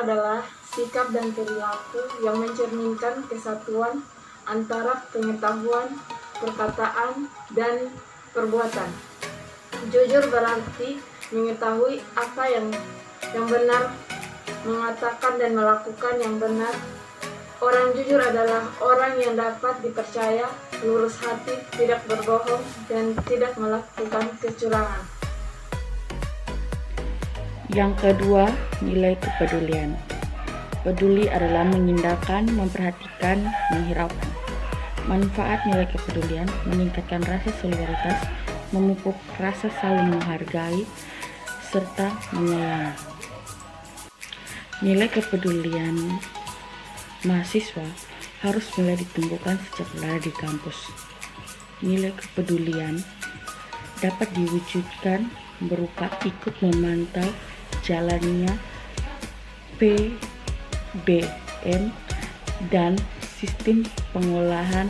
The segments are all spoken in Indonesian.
adalah sikap dan perilaku yang mencerminkan kesatuan antara pengetahuan, perkataan, dan perbuatan. Jujur berarti mengetahui apa yang benar, mengatakan dan melakukan yang benar. Orang jujur adalah orang yang dapat dipercaya, lurus hati, tidak berbohong, dan tidak melakukan kecurangan. Yang kedua, nilai kepedulian. Peduli adalah mengindahkan, memperhatikan, menghiraukan. Manfaat nilai kepedulian meningkatkan rasa solidaritas, memupuk rasa saling menghargai, serta menyayangi. Nilai kepedulian mahasiswa harus mulai ditumbuhkan sejak berada di kampus. Nilai kepedulian dapat diwujudkan berupa ikut memantau jalannya PBM dan sistem pengolahan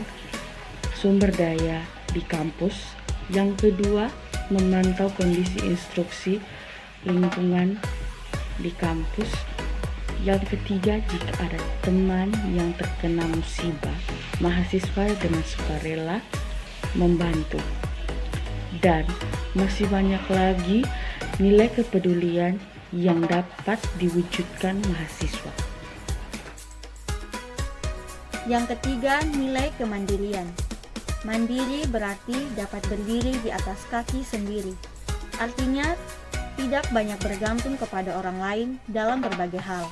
sumber daya di kampus. Yang kedua, memantau kondisi instruksi lingkungan di kampus. Yang ketiga, jika ada teman yang terkena musibah, mahasiswa dengan sukarela membantu. Dan masih banyak lagi nilai kepedulian yang dapat diwujudkan mahasiswa. Yang ketiga, nilai kemandirian. Mandiri berarti dapat berdiri di atas kaki sendiri. Artinya, tidak banyak bergantung kepada orang lain dalam berbagai hal,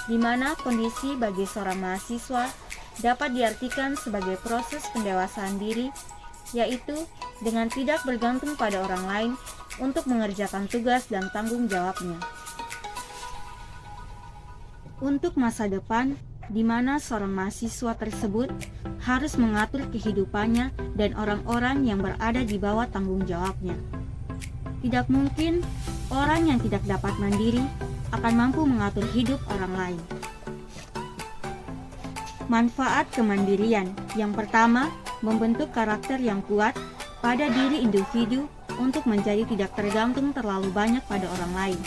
di mana kondisi bagi seorang mahasiswa dapat diartikan sebagai proses pendewasaan diri, yaitu dengan tidak bergantung pada orang lain untuk mengerjakan tugas dan tanggung jawabnya. Untuk masa depan, di mana seorang mahasiswa tersebut harus mengatur kehidupannya dan orang-orang yang berada di bawah tanggung jawabnya. Tidak mungkin orang yang tidak dapat mandiri akan mampu mengatur hidup orang lain. Manfaat kemandirian. Yang pertama, membentuk karakter yang kuat pada diri individu untuk menjadi tidak tergantung terlalu banyak pada orang lain.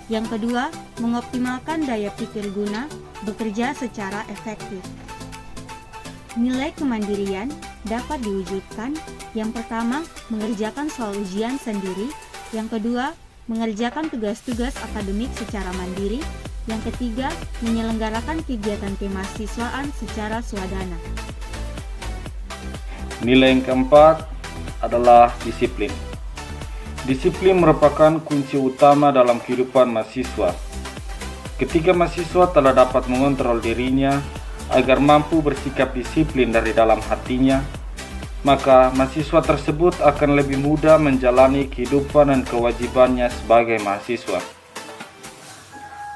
Yang kedua, mengoptimalkan daya pikir guna bekerja secara efektif. Nilai kemandirian dapat diwujudkan. Yang pertama, mengerjakan soal ujian sendiri. Yang kedua, mengerjakan tugas-tugas akademik secara mandiri. Yang ketiga, menyelenggarakan kegiatan kemahasiswaan secara swadana. Nilai yang keempat adalah disiplin. Disiplin merupakan kunci utama dalam kehidupan mahasiswa. Ketika mahasiswa telah dapat mengontrol dirinya agar mampu bersikap disiplin dari dalam hatinya, maka mahasiswa tersebut akan lebih mudah menjalani kehidupan dan kewajibannya sebagai mahasiswa.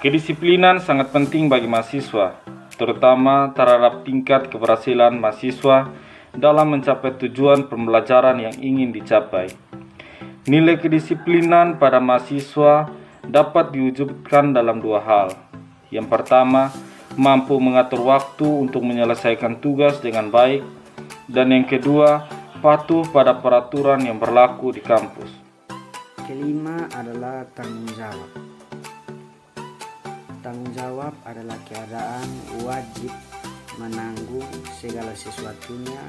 Kedisiplinan sangat penting bagi mahasiswa, terutama terhadap tingkat keberhasilan mahasiswa dalam mencapai tujuan pembelajaran yang ingin dicapai. Nilai kedisiplinan pada mahasiswa dapat diwujudkan dalam dua hal. Yang pertama, mampu mengatur waktu untuk menyelesaikan tugas dengan baik, dan yang kedua, patuh pada peraturan yang berlaku di kampus. Kelima adalah tanggung jawab. Tanggung jawab adalah keadaan wajib menanggung segala sesuatunya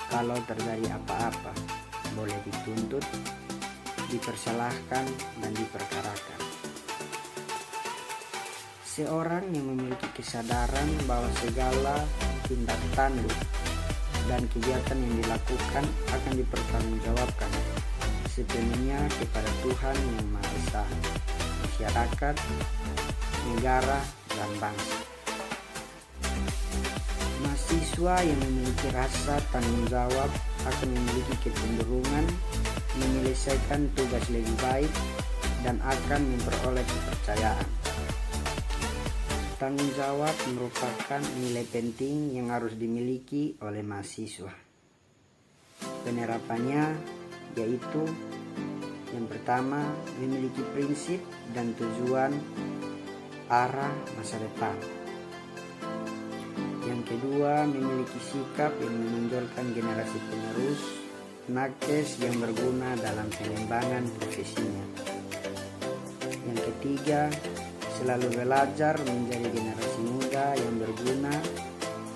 kalau terjadi apa-apa, boleh dituntut, dipersalahkan, dan diperkarakan. Seorang yang memiliki kesadaran bahwa segala tindak tanduk dan kegiatan yang dilakukan akan dipertanggungjawabkan sepenuhnya kepada Tuhan Yang Maha Esa, masyarakat, negara, dan bangsa. Mahasiswa yang memiliki rasa tanggung jawab akan memiliki kecenderungan menyelesaikan tugas lebih baik dan akan memperoleh kepercayaan. Tanggung jawab merupakan nilai penting yang harus dimiliki oleh mahasiswa. Penerapannya yaitu yang pertama, memiliki prinsip dan tujuan arah masa depan. Yang kedua, memiliki sikap yang menonjolkan generasi penerus, nakes yang berguna dalam pengembangan profesinya. Yang ketiga, selalu belajar menjadi generasi muda yang berguna,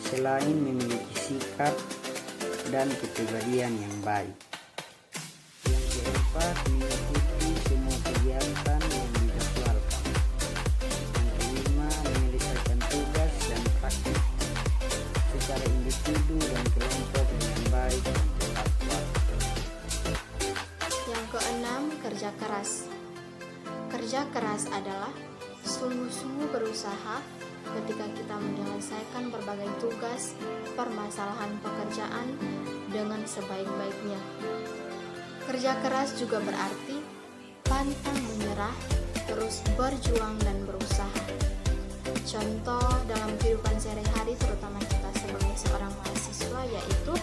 selain memiliki sikap dan kepribadian yang baik. Yang keempat, mengikuti semua kegiatan yang dijadwalkan. Yang kelima, menyelesaikan tugas dan praktik secara individu dan kelompok dengan baik dan tepat waktu. Yang keenam, kerja keras. Kerja keras adalah sungguh-sungguh berusaha ketika kita menyelesaikan berbagai tugas, permasalahan pekerjaan dengan sebaik-baiknya. Kerja keras juga berarti pantang menyerah, terus berjuang dan berusaha. Contoh dalam kehidupan sehari-hari terutama kita sebagai seorang mahasiswa yaitu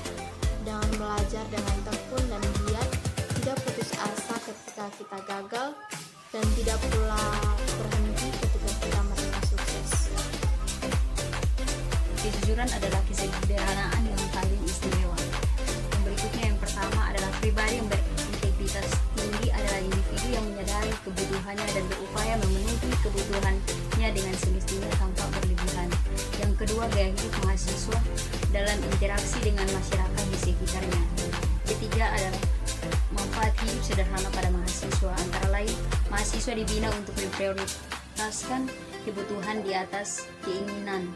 dengan belajar dengan tekun dan giat, tidak putus asa ketika kita gagal, dan tidak pula berhenti ketika kita merasa sukses. Kejujuran adalah kesederhanaan yang paling istimewa. Yang berikutnya, yang pertama adalah pribadi yang berintegritas tinggi adalah individu yang menyadari kebutuhannya dan berupaya memenuhi kebutuhannya dengan semestinya tanpa berlebihan. Yang kedua, gaya hidup mahasiswa dalam interaksi dengan masyarakat di sekitarnya. Ketiga adalah manfaat hidup sederhana pada mahasiswa, antara lain mahasiswa dibina untuk memprioritaskan kebutuhan di atas keinginan,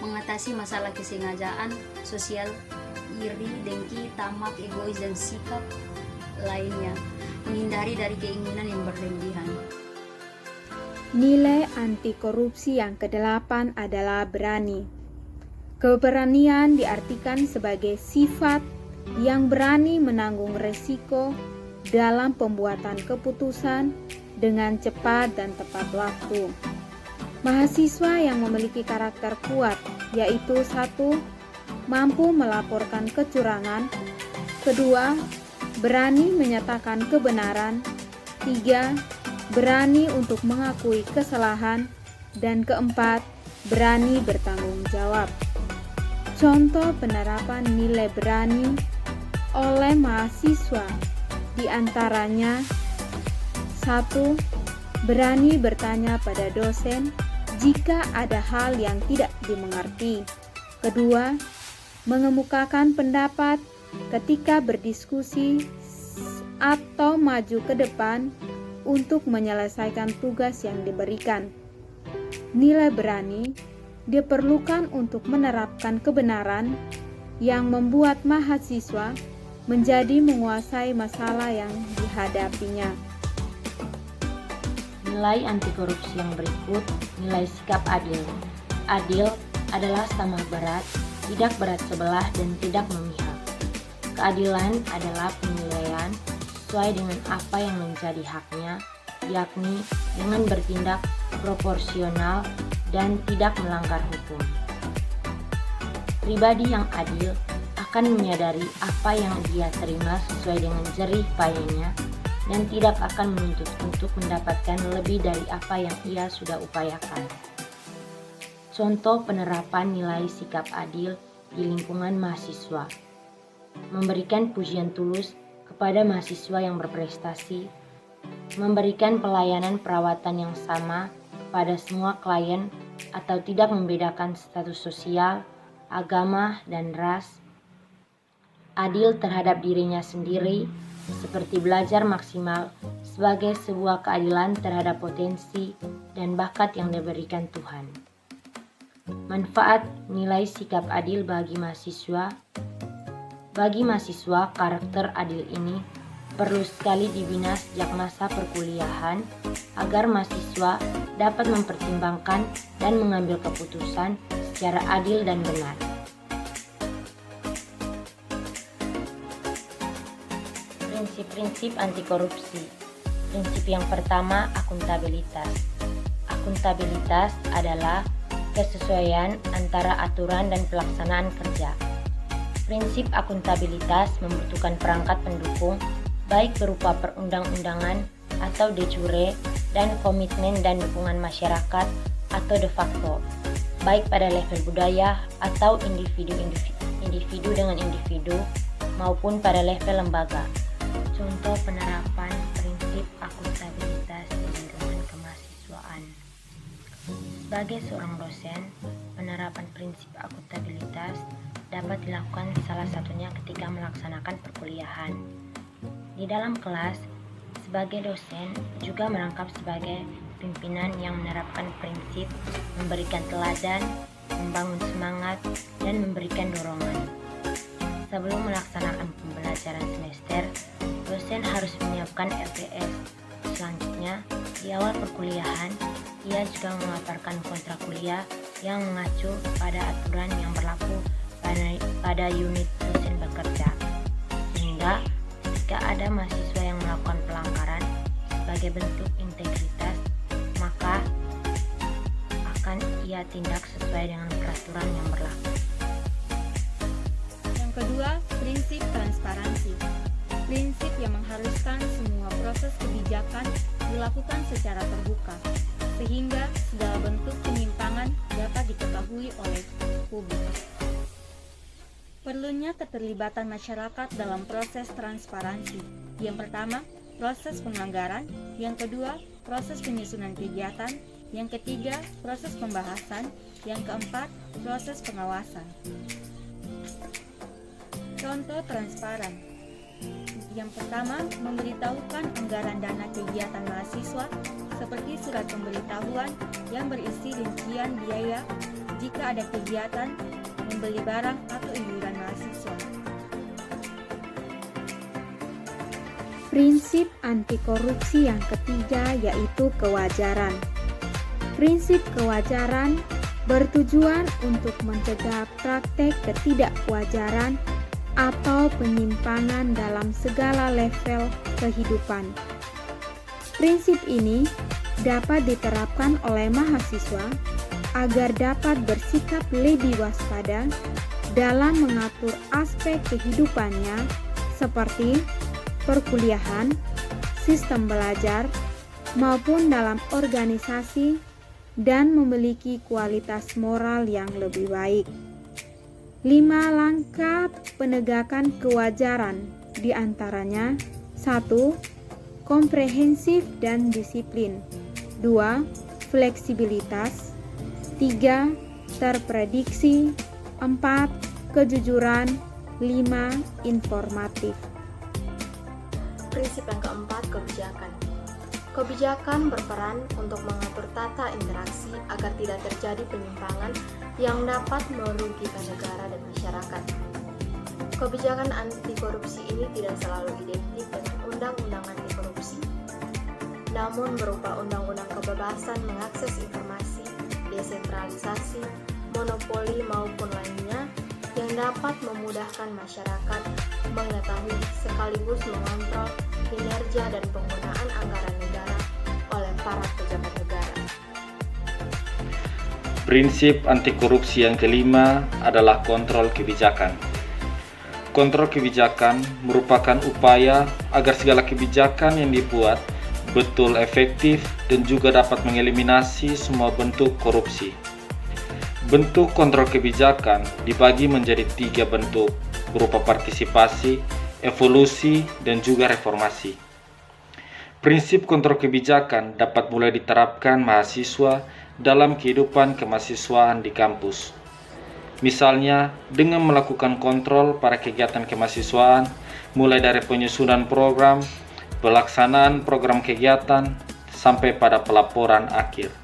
mengatasi masalah kesengajaan sosial, iri, dengki, tamak, egois, dan sikap lainnya, menghindari dari keinginan yang berlebihan. Nilai anti korupsi yang kedelapan adalah berani. Keberanian diartikan sebagai sifat yang berani menanggung resiko dalam pembuatan keputusan dengan cepat dan tepat waktu. Mahasiswa yang memiliki karakter kuat yaitu 1. Mampu melaporkan kecurangan. 2. Berani menyatakan kebenaran. 3. Berani untuk mengakui kesalahan. Dan 4. Berani bertanggung jawab. Contoh penerapan nilai berani oleh mahasiswa diantaranya 1. Berani bertanya pada dosen jika ada hal yang tidak dimengerti. 2. Mengemukakan pendapat ketika berdiskusi atau maju ke depan untuk menyelesaikan tugas yang diberikan. Nilai berani diperlukan untuk menerapkan kebenaran yang membuat mahasiswa menjadi menguasai masalah yang dihadapinya. Nilai anti korupsi yang berikut, nilai sikap adil. Adil adalah sama berat, tidak berat sebelah, dan tidak memihak. Keadilan adalah penilaian sesuai dengan apa yang menjadi haknya, yakni dengan bertindak proporsional dan tidak melanggar hukum. Pribadi yang adil akan menyadari apa yang dia terima sesuai dengan jerih payahnya dan tidak akan menuntut untuk mendapatkan lebih dari apa yang ia sudah upayakan. Contoh penerapan nilai sikap adil di lingkungan mahasiswa: memberikan pujian tulus kepada mahasiswa yang berprestasi, memberikan pelayanan perawatan yang sama pada semua klien atau tidak membedakan status sosial, agama, dan ras. Adil terhadap dirinya sendiri, seperti belajar maksimal sebagai sebuah keadilan terhadap potensi dan bakat yang diberikan Tuhan. Manfaat nilai sikap adil bagi mahasiswa. Bagi mahasiswa, karakter adil ini perlu sekali dibina sejak masa perkuliahan agar mahasiswa dapat mempertimbangkan dan mengambil keputusan secara adil dan benar. Prinsip-prinsip anti korupsi. Prinsip yang pertama, akuntabilitas. Akuntabilitas adalah kesesuaian antara aturan dan pelaksanaan kerja. Prinsip akuntabilitas membutuhkan perangkat pendukung, baik berupa perundang-undangan atau de jure, dan komitmen dan dukungan masyarakat atau de facto, baik pada level budaya atau individu dengan individu maupun pada level lembaga. Contoh penerapan prinsip akuntabilitas di lingkungan kemahasiswaan. Sebagai seorang dosen, penerapan prinsip akuntabilitas dapat dilakukan salah satunya ketika melaksanakan perkuliahan. Di dalam kelas, sebagai dosen juga merangkap sebagai pimpinan yang menerapkan prinsip, memberikan teladan, membangun semangat, dan memberikan dorongan. Sebelum melaksanakan pembelajaran semester, dosen harus menyiapkan LPS. Selanjutnya, di awal perkuliahan, ia juga memaparkan kontrak kuliah yang mengacu pada aturan yang berlaku pada unit dosen bekerja. Sehingga jika ada mahasiswa yang melakukan pelanggaran sebagai bentuk integritas, maka akan ia tindak sesuai dengan peraturan yang berlaku. Yang kedua, prinsip transparansi. Prinsip yang mengharuskan semua proses kebijakan dilakukan secara terbuka, sehingga segala bentuk penyimpangan dapat diketahui oleh publik. Perlunya keterlibatan masyarakat dalam proses transparansi. Yang pertama, proses penganggaran. Yang kedua, proses penyusunan kegiatan. Yang ketiga, proses pembahasan. Yang keempat, proses pengawasan. Contoh transparan. Yang pertama, memberitahukan anggaran dana kegiatan mahasiswa seperti surat pemberitahuan yang berisi rincian biaya jika ada kegiatan membeli barang atau iuran mahasiswa. Prinsip anti korupsi yang ketiga yaitu kewajaran. Prinsip kewajaran bertujuan untuk mencegah praktek ketidakwajaran atau penyimpangan dalam segala level kehidupan. Prinsip ini dapat diterapkan oleh mahasiswa agar dapat bersikap lebih waspada dalam mengatur aspek kehidupannya seperti perkuliahan, sistem belajar, maupun dalam organisasi dan memiliki kualitas moral yang lebih baik. 5 langkah penegakan kewajaran diantaranya 1. Komprehensif dan disiplin. 2. Fleksibilitas. 3. Terprediksi. 4. Kejujuran. 5. Informatif. Prinsip yang keempat, kebijakan. Kebijakan berperan untuk mengatur tata interaksi agar tidak terjadi penyimpangan yang dapat merugikan negara dan masyarakat. Kebijakan anti korupsi ini tidak selalu identik dengan undang-undang anti korupsi, namun berupa undang-undang kebebasan mengakses informasi, desentralisasi, monopoli maupun lainnya yang dapat memudahkan masyarakat mengetahui sekaligus mengontrol kinerja dan penggunaan anggaran negara oleh para pejabat negara. Prinsip anti korupsi yang kelima adalah kontrol kebijakan. Kontrol kebijakan merupakan upaya agar segala kebijakan yang dibuat betul efektif dan juga dapat mengeliminasi semua bentuk korupsi. Bentuk kontrol kebijakan dibagi menjadi 3 bentuk, berupa partisipasi, evolusi, dan juga reformasi. Prinsip kontrol kebijakan dapat mulai diterapkan mahasiswa dalam kehidupan kemahasiswaan di kampus. Misalnya, dengan melakukan kontrol pada kegiatan kemahasiswaan, mulai dari penyusunan program, pelaksanaan program kegiatan, sampai pada pelaporan akhir.